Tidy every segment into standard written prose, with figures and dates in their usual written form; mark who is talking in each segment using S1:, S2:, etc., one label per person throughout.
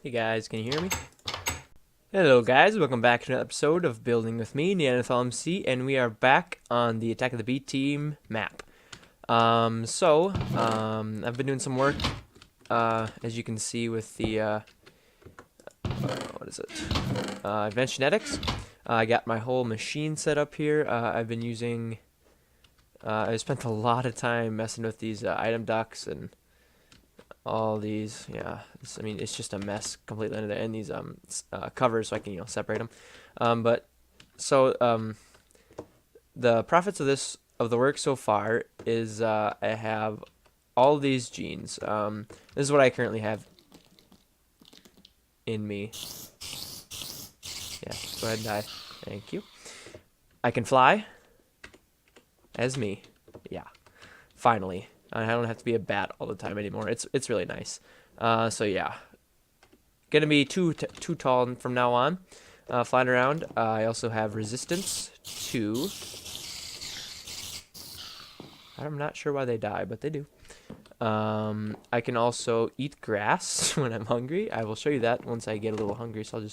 S1: Hey guys, can you hear me? Hello guys, welcome back to another episode of Building with me, Neanderthal MC, and we are back on the Attack of the B Team map. I've been doing some work, as you can see with the, what is it? Advanced Genetics. I got my whole machine set up here. I've been using, I spent a lot of time messing with these item ducts and all these. Yeah, it's just a mess completely under there, and these covers so I can separate them. The profits of the work so far is I have all these genes. This is what I currently have in me. Yeah, go ahead and die. Thank you. I can fly as me. Yeah, finally. I don't have to be a bat all the time anymore. It's really nice. So yeah, gonna be too tall from now on. Flying around. I also have resistance 2. I'm not sure why they die, but they do. I can also eat grass when I'm hungry. I will show you that once I get a little hungry. So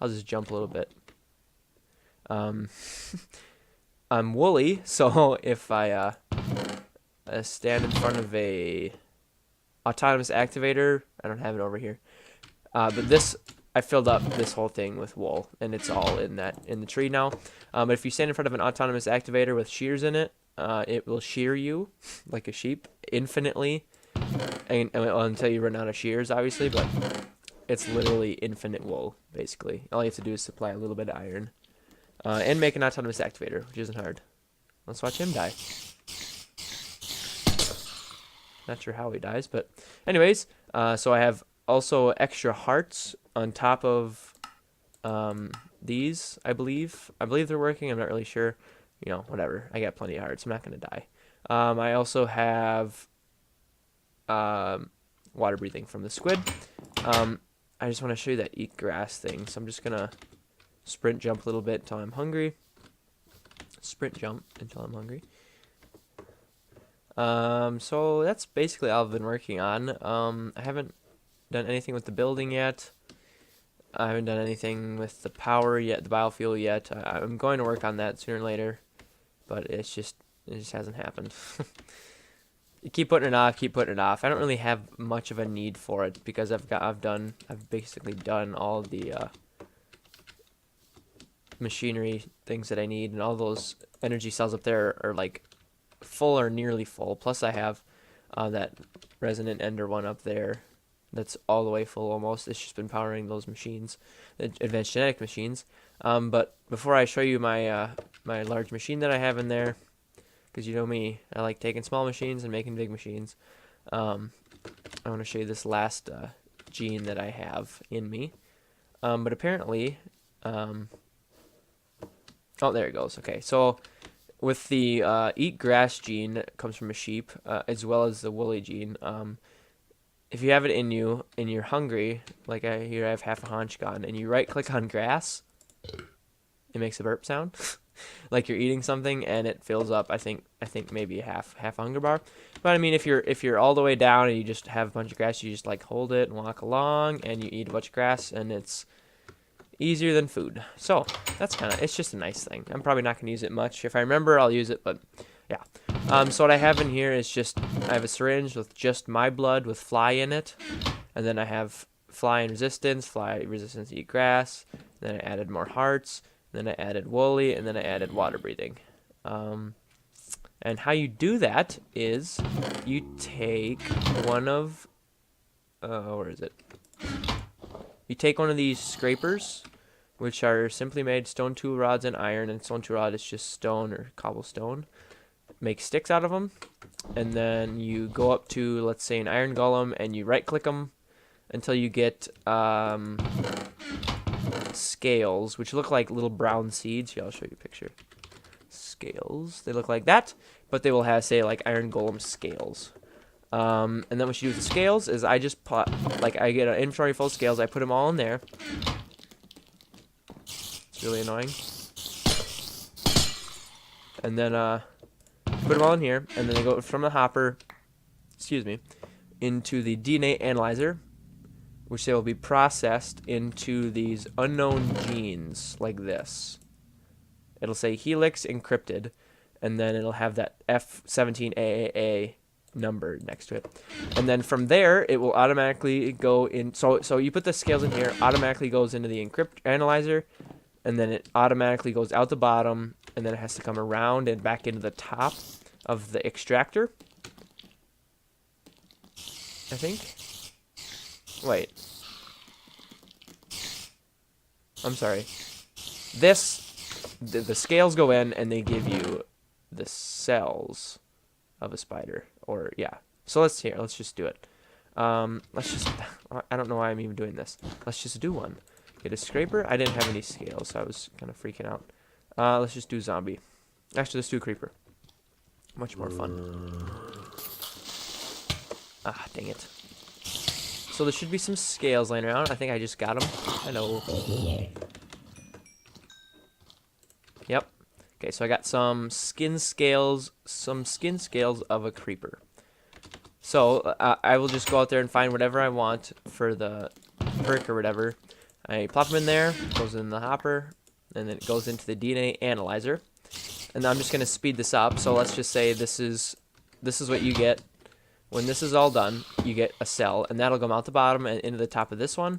S1: I'll just jump a little bit. I'm woolly, so if I stand in front of a autonomous activator, I don't have it over here, but this, I filled up this whole thing with wool, and it's all in the tree now. But if you stand in front of an autonomous activator with shears in it, it will shear you like a sheep infinitely, and until you run out of shears, obviously. But it's literally infinite wool, basically. All you have to do is supply a little bit of iron, and make an autonomous activator, which isn't hard. Let's watch him die. Not sure how he dies, but anyways, so I have also extra hearts on top of these, I believe. I believe they're working. I'm not really sure. Whatever. I got plenty of hearts. I'm not going to die. I also have water breathing from the squid. I just want to show you that eat grass thing. So I'm just going to sprint jump a little bit until I'm hungry. Sprint jump until I'm hungry. So that's basically all I've been working on. I haven't done anything with the building yet. I haven't done anything with the power yet, the biofuel yet. I'm going to work on that sooner or later, but it just hasn't happened. You keep putting it off. I don't really have much of a need for it because I've basically done all the machinery things that I need, and all those energy cells up there are like full or nearly full. Plus I have that resonant ender one up there that's all the way full almost. It's just been powering those machines, the advanced genetic machines. But before I show you my my large machine that I have in there, because you know me, I like taking small machines and making big machines, I want to show you this last gene that I have in me. But apparently, oh, there it goes. Okay, so with the eat grass gene that comes from a sheep, as well as the woolly gene, if you have it in you and you're hungry, like here I have half a haunch gone, and you right click on grass, it makes a burp sound, like you're eating something, and it fills up. I think maybe a half hunger bar. But I mean, if you're all the way down and you just have a bunch of grass, you just like hold it and walk along, and you eat a bunch of grass, and it's easier than food. So that's it's just a nice thing. I'm probably not gonna use it much. If I remember, I'll use it, but yeah. So what I have in here is I have a syringe with just my blood with fly in it, and then I have fly resistance to eat grass. Then I added more hearts. Then I added woolly, and then I added water breathing. And how you do that is you take one of where is it? You take one of these scrapers, which are simply made stone tool rods and iron, and stone tool rod is just stone or cobblestone. Make sticks out of them, and then you go up to, let's say, an iron golem, and you right click them until you get scales, which look like little brown seeds. Here, I'll show you a picture. Scales, they look like that, but they will have, say, like iron golem scales. And then what you do with the scales is I just I get an inventory full of scales, I put them all in there. It's really annoying. And then put them all in here, and then they go from the hopper, into the DNA analyzer, which they will be processed into these unknown genes like this. It'll say helix encrypted, and then it'll have that F17AAA number next to it. And then from there, it will automatically go in. So you put the scales in here, automatically goes into the encrypt analyzer, and then it automatically goes out the bottom, and then it has to come around and back into the top of the extractor, I think. Wait. I'm sorry. The scales go in, and they give you the cells of a spider. Or, yeah. So let's just do it. Let's just, I don't know why I'm even doing this. Let's just do one. Get a scraper. I didn't have any scales, so I was kind of freaking out. Let's just do zombie. Actually, let's do creeper. Much more fun. Ah, dang it. So there should be some scales laying around. I think I just got them. Hello. Yep. Okay, so I got some skin scales of a creeper. So I will just go out there and find whatever I want for the perk or whatever. I plop them in there, goes in the hopper, and then it goes into the DNA analyzer. And I'm just gonna speed this up. So let's just say this is what you get. When this is all done, you get a cell, and that'll go out the bottom and into the top of this one,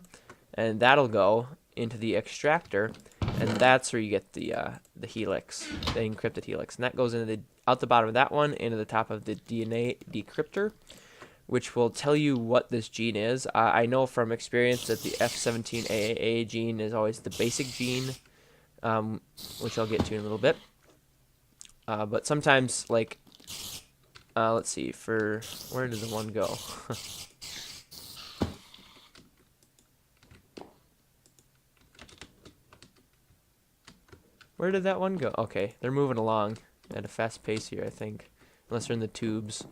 S1: and that'll go into the extractor, and that's where you get the helix, the encrypted helix, and that goes into out the bottom of that one into the top of the DNA decryptor, which will tell you what this gene is. I know from experience that the F17AAA gene is always the basic gene, which I'll get to in a little bit. But sometimes, like, let's see, where did the one go? Where did that one go? Okay, they're moving along at a fast pace here, I think. Unless they're in the tubes.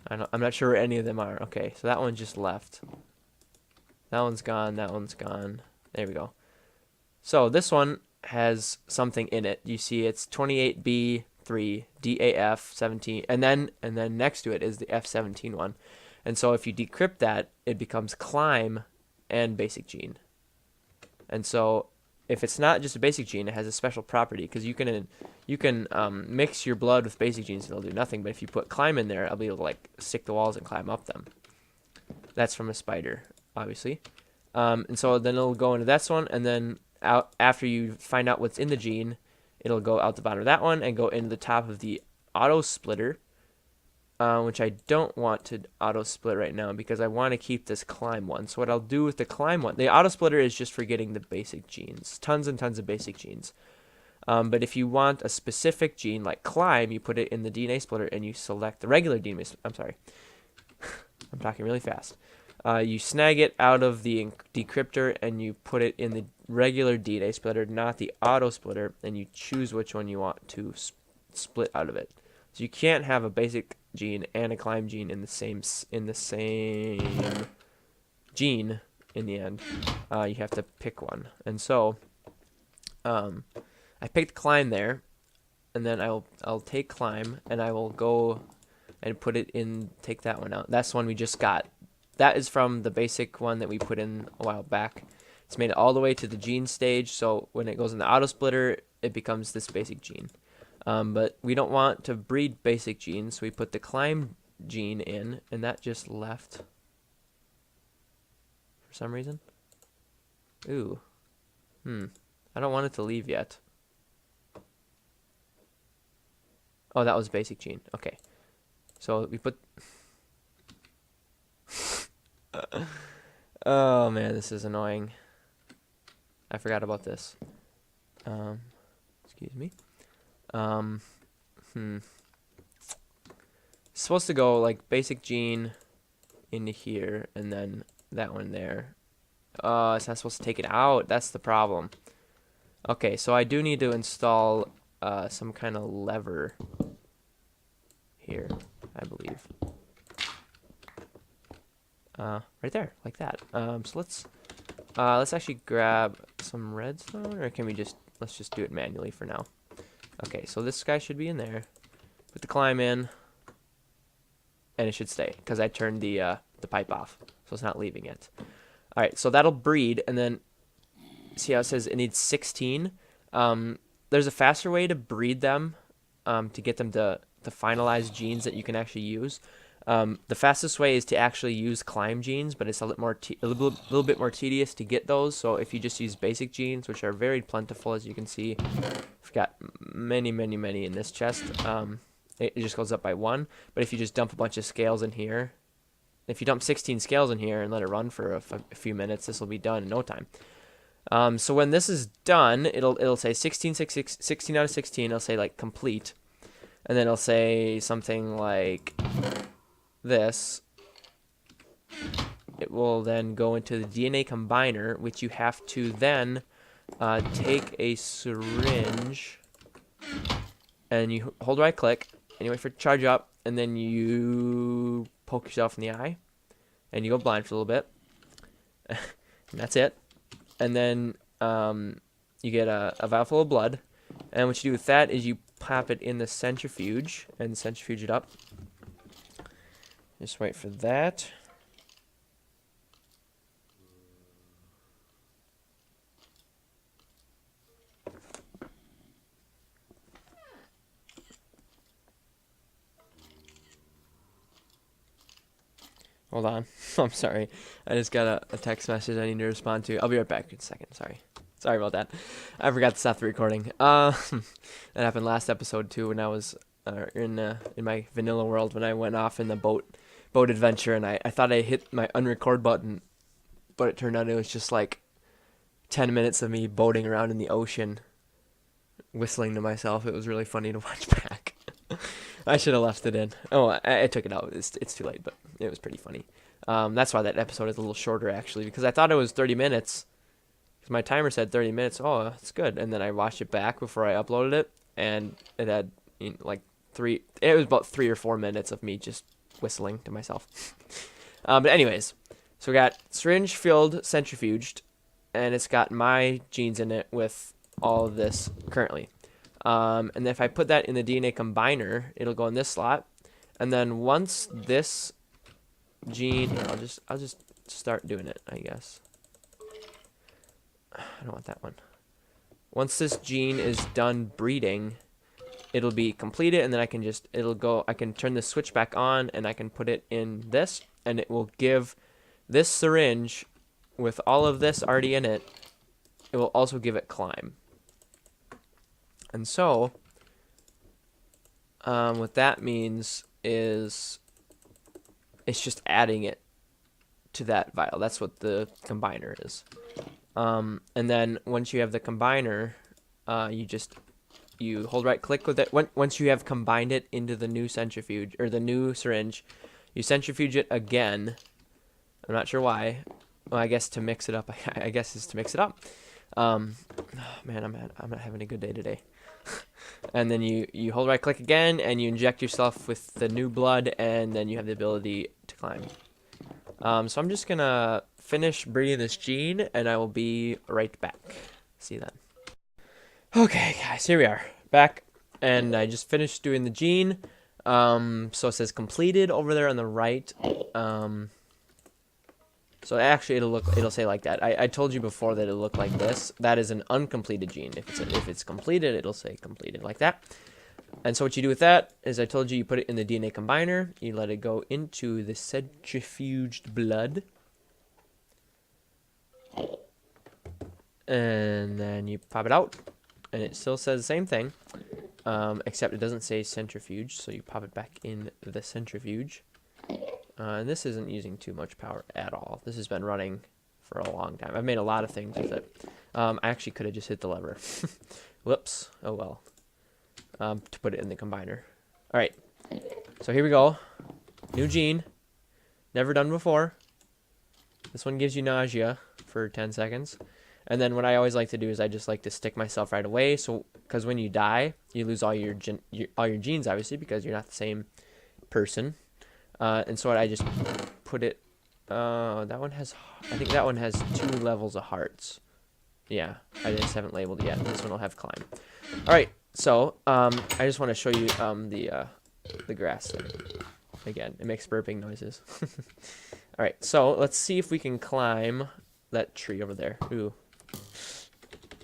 S1: I'm not sure where any of them are. Okay, so that one just left. That one's gone, that one's gone. There we go. So this one has something in it. You see it's 28B3 DAF17, and then next to it is the F17 one. And so if you decrypt that, it becomes climb and basic gene. And so if it's not just a basic gene, it has a special property, because you can mix your blood with basic genes and it'll do nothing. But if you put climb in there, I'll be able to like stick the walls and climb up them. That's from a spider, obviously. And so then it'll go into this one, and then out after you find out what's in the gene, it'll go out the bottom of that one and go into the top of the auto splitter, which I don't want to auto split right now because I want to keep this climb one. So what I'll do with the climb one, the auto splitter is just for getting the basic genes, tons and tons of basic genes. But if you want a specific gene like climb, you put it in the DNA splitter and you select the regular DNA. I'm sorry, I'm talking really fast. You snag it out of the decryptor and you put it in the regular DNA splitter, not the auto splitter, and you choose which one you want to split out of it. So you can't have a basic gene and a climb gene in the same gene in the end. You have to pick one, and so I picked climb there, and then I'll take climb and I will go and put it in. Take that one out. That's the one we just got. That is from the basic one that we put in a while back. It's made it all the way to the gene stage, so when it goes in the auto splitter, it becomes this basic gene. But we don't want to breed basic genes, so we put the climb gene in, and that just left for some reason. Ooh. I don't want it to leave yet. Oh, that was basic gene. Okay. So we put... Oh man, this is annoying. I forgot about this. Excuse me. It's supposed to go like basic gene into here and then that one there. It's not supposed to take it out. That's the problem. Okay, so I do need to install some kind of lever here, I believe. Right there, like that. So let's actually grab some redstone, or can we let's just do it manually for now. Okay, so this guy should be in there. Put the climb in, and it should stay because I turned the pipe off, so it's not leaving it. All right, so that'll breed, and then see how it says it needs 16. There's a faster way to breed them, to get them to finalize genes that you can actually use. The fastest way is to actually use climb genes, but it's a little bit more tedious to get those. So if you just use basic genes, which are very plentiful, as you can see, we've got many in this chest. It just goes up by 1. But if you just dump a bunch of scales in here, if you dump 16 scales in here and let it run for a few minutes, this will be done in no time. So when this is done, it'll say 16 out of 16. It'll say like complete, and then it'll say something like this. It will then go into the DNA combiner, which you have to then take a syringe, and you hold right click, and you wait for it to charge up, and then you poke yourself in the eye, and you go blind for a little bit, and that's it. And then you get a vial full of blood, and what you do with that is you pop it in the centrifuge and centrifuge it up. Just wait for that. Hold on. I'm sorry. I just got a text message I need to respond to. I'll be right back in a second. Sorry about that. I forgot to stop the recording. That happened last episode too, when I was in my vanilla world, when I went off in the boat adventure, and I thought I hit my unrecord button, but it turned out it was just like 10 minutes of me boating around in the ocean, whistling to myself. It was really funny to watch back. I should have left it in. Oh, I took it out. It's too late, but it was pretty funny. That's why that episode is a little shorter, actually, because I thought it was 30 minutes. Because my timer said 30 minutes. Oh, that's good. And then I watched it back before I uploaded it, and it had like it was about 3 or 4 minutes of me just whistling to myself. But anyways, so we got syringe filled, centrifuged, and it's got my genes in it with all of this currently. And if I put that in the DNA combiner, it'll go in this slot. And then once this gene, here, I'll just start doing it, I guess. I don't want that one. Once this gene is done breeding, it'll be completed, and then I can turn the switch back on, and I can put it in this, and it will give this syringe with all of this already in it. It will also give it climb. And so, what that means is it's just adding it to that vial. That's what the combiner is. And then once you have the combiner, you hold right click with it. Once you have combined it into the new centrifuge, or the new syringe, you centrifuge it again. I'm not sure why. Well, I guess to mix it up. I guess it's to mix it up. Oh, man, I'm not having a good day today. And then you hold right click again, and you inject yourself with the new blood, and then you have the ability to climb. So I'm just gonna finish breeding this gene, and I will be right back. See you then. Okay, guys, here we are back, and I just finished doing the gene. So it says completed over there on the right. So actually it'll say like that. I told you before that it'll look like this. That is an uncompleted gene. If it's completed, it'll say completed like that. And so what you do with that is, I told you, you put it in the DNA combiner, you let it go into the centrifuged blood, and then you pop it out, and it still says the same thing, except it doesn't say centrifuge, so you pop it back in the centrifuge. And this isn't using too much power at all. This has been running for a long time. I've made a lot of things with it. I actually could have just hit the lever. Whoops. Oh well. To put it in the combiner. Alright. So here we go. New gene. Never done before. This one gives you nausea for 10 seconds. And then what I always like to do is I just like to stick myself right away. So, because when you die, you lose all your genes, obviously, because you're not the same person. And so I just put it, I think that one has 2 levels of hearts. Yeah, I just haven't labeled it yet. This one will have climb. Alright, so, I just want to show you, the grass there. Again, it makes burping noises. Alright, so let's see if we can climb that tree over there. Ooh,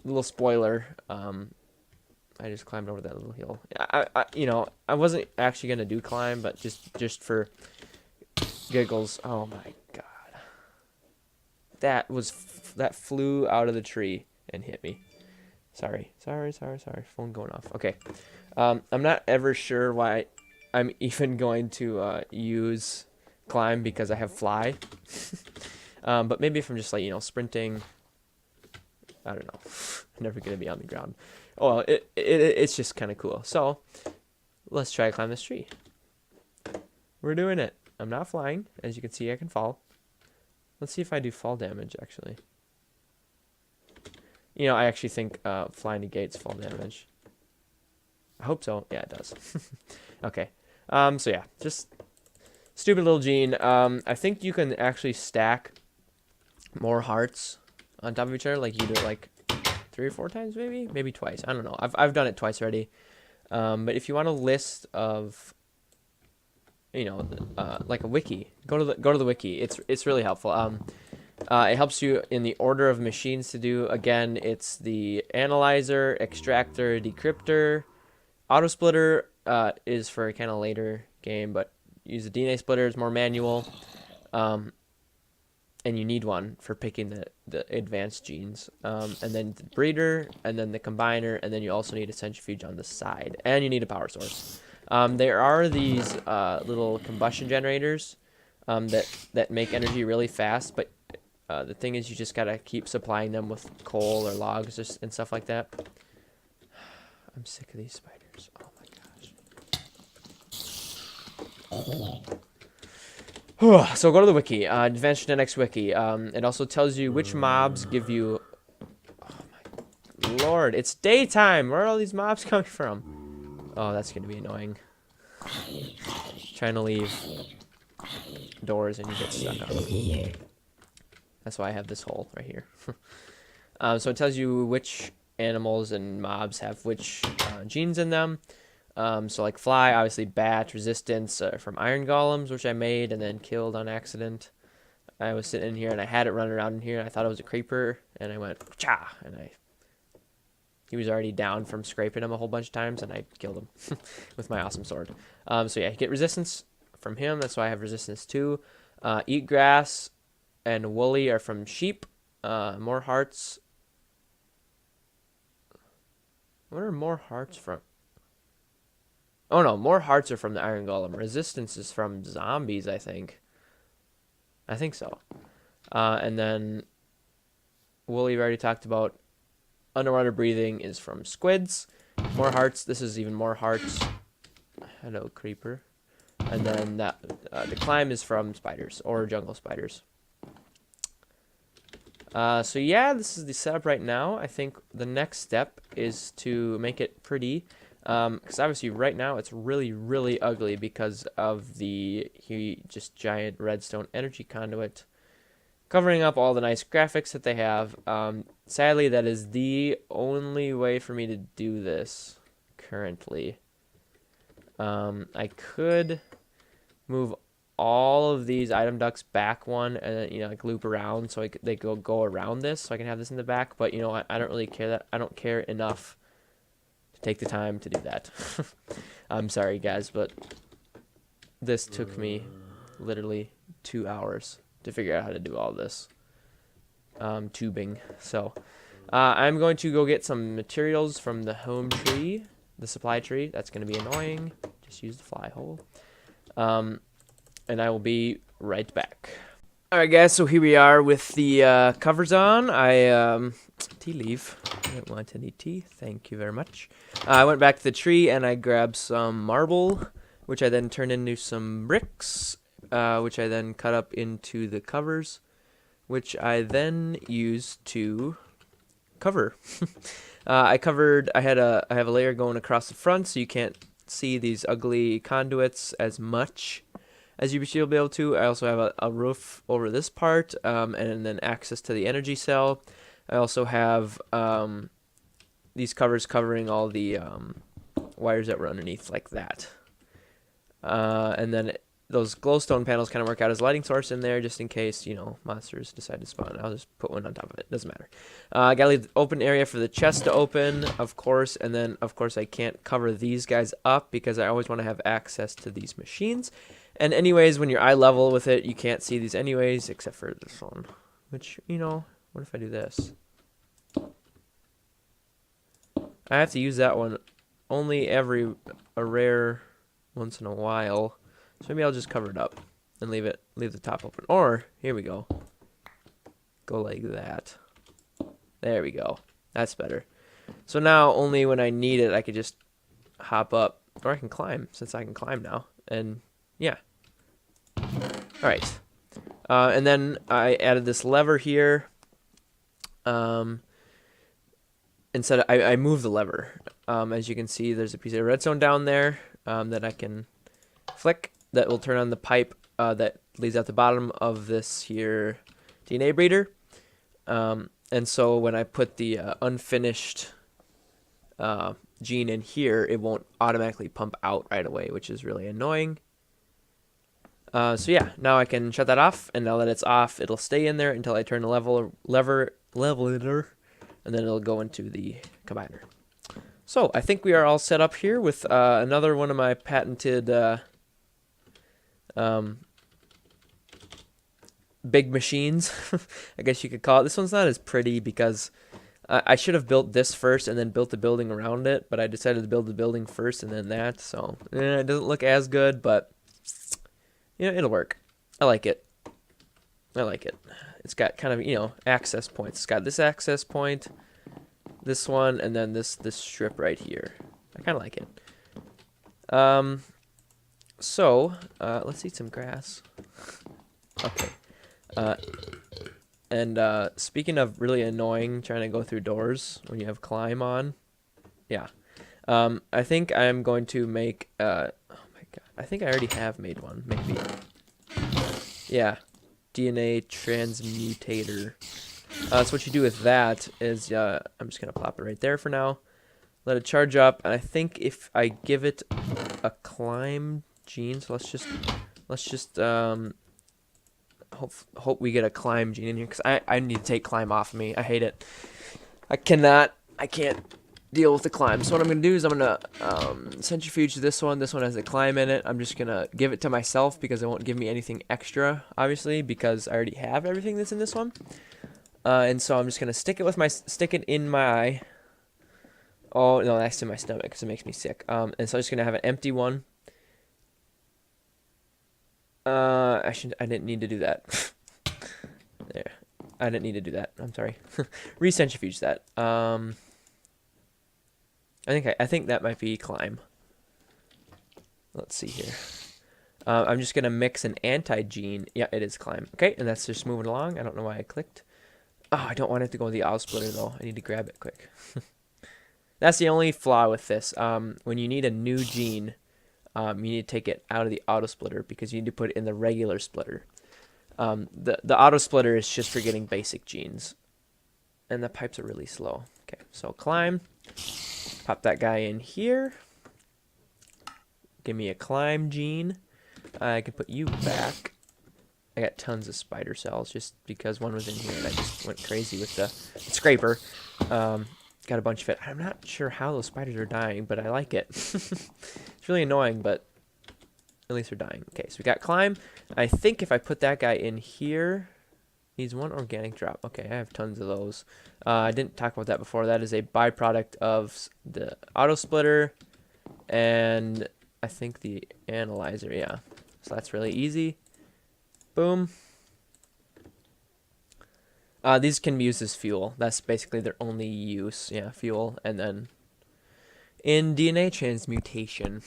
S1: little spoiler. I just climbed over that little hill. I wasn't actually gonna do climb, but just for giggles. Oh my god, that flew out of the tree and hit me. Sorry. Phone going off. Okay. I'm not ever sure why I'm even going to use climb because I have fly. But maybe if I'm just like, sprinting, I don't know. I'm never going to be on the ground. Oh, well, it's just kind of cool. So let's try to climb this tree. We're doing it. I'm not flying. As you can see, I can fall. Let's see if I do fall damage, actually. I actually think flying negates fall damage. I hope so. Yeah, it does. Okay. So yeah, just stupid little Gene. I think you can actually stack more hearts on top of each other. Like you do it like 3 or 4 times, maybe twice. I don't know. I've done it twice already. But if you want a list of, like a wiki, go to the wiki. It's really helpful. It helps you in the order of machines to do. Again, it's the analyzer, extractor, decryptor. Auto splitter is for kind of later game, but use the DNA splitter. It's more manual. And you need one for picking the advanced genes. And then the breeder, and then the combiner, and then you also need a centrifuge on the side. And you need a power source. There are these little combustion generators that make energy really fast, but the thing is you just gotta keep supplying them with coal or logs and stuff like that. I'm sick of these spiders. Oh my gosh. So go to the wiki, Advanced Genetics wiki. It also tells you which mobs give you... Oh my lord, it's daytime! Where are all these mobs coming from? Oh, that's gonna be annoying. Trying to leave doors and you get stuck on them. That's why I have this hole right here. So it tells you which animals and mobs have which genes in them. So like fly, obviously bat, resistance from iron golems, which I made and then killed on accident. I was sitting in here and I had it running around in here. And I thought it was a creeper and I went, cha, and he was already down from scraping him a whole bunch of times and I killed him with my awesome sword. So yeah, you get resistance from him. That's why I have resistance 2. Eat grass and woolly are from sheep. More hearts. What are more hearts from? Oh no, more hearts are from the iron golem. Resistance is from zombies, I think. I think so. And then woolly we already talked about. Underwater breathing is from squids. More hearts. This is even more hearts. Hello, creeper. And then that the climb is from spiders or jungle spiders. So yeah, this is the setup right now. I think the next step is to make it pretty. Because obviously right now it's really, really ugly because of the just giant redstone energy conduit covering up all the nice graphics that they have. Sadly, that is the only way for me to do this currently. I could move all of these item ducts back one and then, like loop around so they go around this so I can have this in the back. But I don't really care that. I don't care enough to take the time to do that. I'm sorry guys, but this took me literally 2 hours to figure out how to do all this tubing. So I'm going to go get some materials from the home tree, the supply tree. That's going to be annoying. Just use the fly hole. And I will be right back. Alright guys, so here we are with the covers on. Tea leaf. I don't want any tea. Thank you very much. I went back to the tree and I grabbed some marble, which I then turned into some bricks, which I then cut up into the covers, which I then used to cover. I have a layer going across the front so you can't see these ugly conduits as much as you'll be able to. I also have a roof over this part, and then access to the energy cell. I also have these covers covering all the wires that were underneath like that. And then those glowstone panels kind of work out as lighting source in there, just in case, you know, monsters decide to spawn. I'll just put one on top of it. Doesn't matter. I gotta leave the open area for the chest to open, of course, and then, of course, I can't cover these guys up because I always want to have access to these machines. And anyways, when you're eye level with it, you can't see these anyways, except for this one. Which, you know, what if I do this? I have to use that one only a rare once in a while. So maybe I'll just cover it up and leave the top open. Or, here we go. Go like that. There we go. That's better. So now only when I need it, I could just hop up. Or I can climb, since I can climb now. And, yeah. Alright. And then I added this lever here. Instead, I moved the lever. As you can see, there's a piece of redstone down there that I can flick. That will turn on the pipe that leads out the bottom of this here DNA breeder. And so when I put the unfinished gene in here, it won't automatically pump out right away, which is really annoying. So yeah, now I can shut that off, and now that it's off, it'll stay in there until I turn the lever, and then it'll go into the combiner. So I think we are all set up here with another one of my patented big machines, I guess you could call it. This one's not as pretty because I should have built this first and then built the building around it, but I decided to build the building first and then that, so it doesn't look as good, but you know, it'll work. I like it. I like it. It's got kind of, you know, access points. It's got this access point, this one, and then this strip right here. I kind of like it. So, let's eat some grass. Okay. And speaking of really annoying trying to go through doors when you have climb on, yeah. I think I'm going to make, oh my god, I think I already have made one, maybe. Yeah, DNA transmutator. So what you do with that is, I'm just going to plop it right there for now. Let it charge up, and I think if I give it a climb gene, so let's just hope we get a climb gene in here, because I need to take climb off of me. I hate it. I can't deal with the climb. So what I'm going to do is I'm going to centrifuge this one. This one has a climb in it. I'm just going to give it to myself because it won't give me anything extra, obviously, because I already have everything that's in this one. And so I'm just going to stick it in my eye. Oh, no, that's in my stomach because it makes me sick. And so I'm just going to have an empty one. I didn't need to do that. There. I didn't need to do that. I'm sorry. Recentrifuge that. I think that might be climb. Let's see here. I'm just gonna mix an anti-gene. Yeah, it is climb. Okay, and that's just moving along. I don't know why I clicked. Oh, I don't want it to go in the auto splitter though. I need to grab it quick. That's the only flaw with this. When you need a new gene, you need to take it out of the auto splitter because you need to put it in the regular splitter. The auto splitter is just for getting basic genes, and the pipes are really slow. Okay, so climb. Pop that guy in here. Give me a climb gene. I can put you back. I got tons of spider cells just because one was in here and I just went crazy with the scraper. Got a bunch of it. I'm not sure how those spiders are dying, but I like it. It's really annoying, but at least they're dying. Okay, so we got climb. I think if I put that guy in here, needs one organic drop. Okay, I have tons of those. I didn't talk about that before. That is a byproduct of the auto splitter and I think the analyzer. Yeah, so that's really easy. Boom. These can be used as fuel. That's basically their only use. Yeah, fuel. And then in DNA transmutation,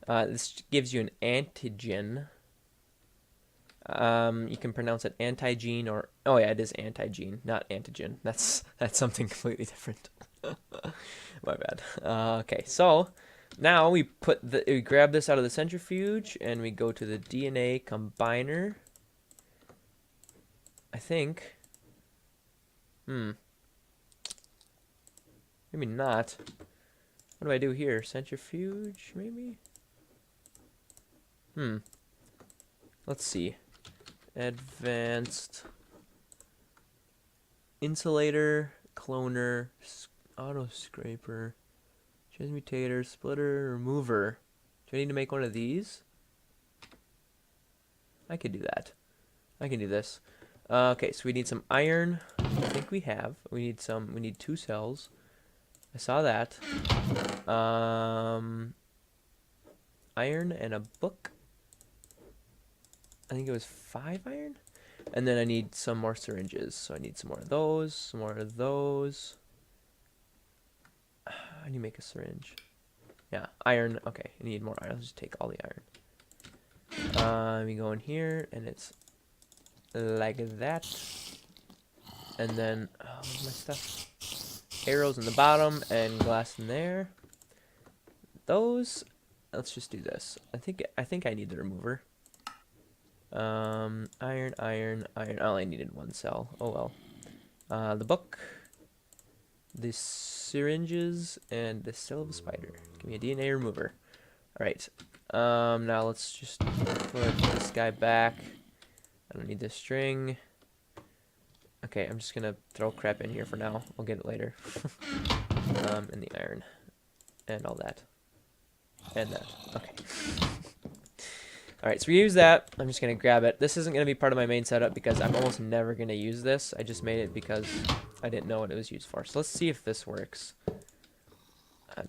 S1: this gives you an antigen. You can pronounce it anti-gene or, oh yeah, it is anti-gene, not antigen. That's something completely different. My bad. Okay, so now we grab this out of the centrifuge and we go to the DNA combiner. I think. Maybe not. What do I do here? Centrifuge, maybe? let's see. Advanced insulator, cloner, auto scraper, transmutator, splitter, remover. Do I need to make one of these? I could do that. I can do this. Okay, so we need some iron. I think we have. We need 2 cells. I saw that. Iron and a book. I think it was 5 iron. And then I need some more syringes. So I need some more of those, some more of those. I need to make a syringe. Yeah, iron. Okay, I need more iron. Let's just take all the iron. We go in here, and it's like that. And then, where's my stuff? Arrows in the bottom, and glass in there. Those, let's just do this. I think I need the remover. Iron. I only needed 1 cell. Oh well. The book, the syringes, and the cell of a spider. Give me a DNA remover. Alright. Now let's just put this guy back. I don't need this string. Okay, I'm just gonna throw crap in here for now. I'll get it later. And the iron. And all that. And that. Okay. Alright, so we use that. I'm just going to grab it. This isn't going to be part of my main setup because I'm almost never going to use this. I just made it because I didn't know what it was used for. So let's see if this works.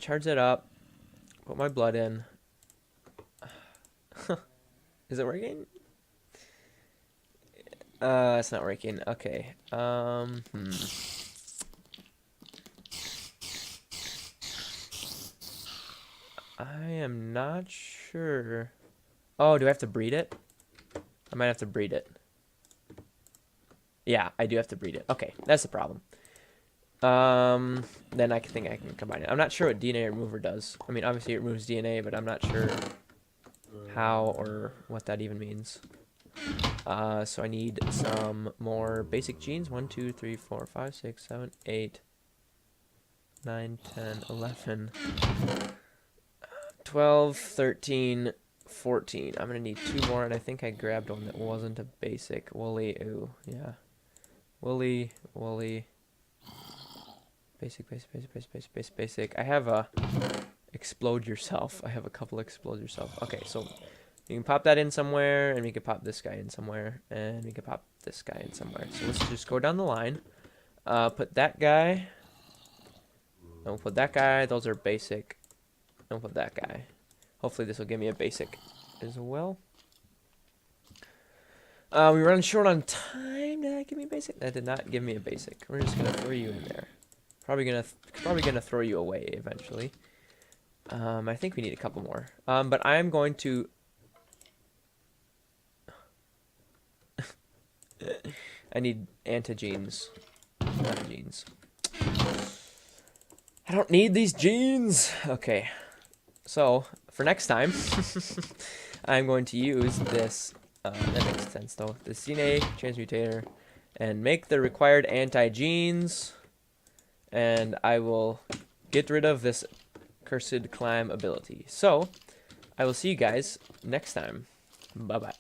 S1: Charge it up. Put my blood in. Is it working? It's not working. Okay. I am not sure. Oh, do I have to breed it? I might have to breed it. Yeah, I do have to breed it. Okay, that's the problem. Then I think I can combine it. I'm not sure what DNA remover does. I mean, obviously it removes DNA, but I'm not sure how or what that even means. So I need some more basic genes. 1, 2, 3, 4, 5, 6, 7, 8, 9, 10, 11, 12, 13, 14. I'm gonna need 2 more, and I think I grabbed one that wasn't a basic. Woolly, ooh, yeah. Woolly. Basic. I have a explode yourself. I have a couple explode yourself. Okay, so you can pop that in somewhere, and we can pop this guy in somewhere, and we can pop this guy in somewhere. So let's just go down the line. Put that guy. And we'll put that guy. Those are basic. And we'll put that guy. Hopefully this will give me a basic as well. We run short on time. Did that give me a basic? That did not give me a basic. We're just gonna throw you in there. Probably gonna throw you away eventually. I think we need a couple more. But I'm going to. I need antigenes. Not genes. I don't need these genes. Okay. So, for next time, I'm going to use this, that makes sense though, the DNA transmutator, and make the required anti-genes, and I will get rid of this cursed climb ability. So, I will see you guys next time. Bye-bye.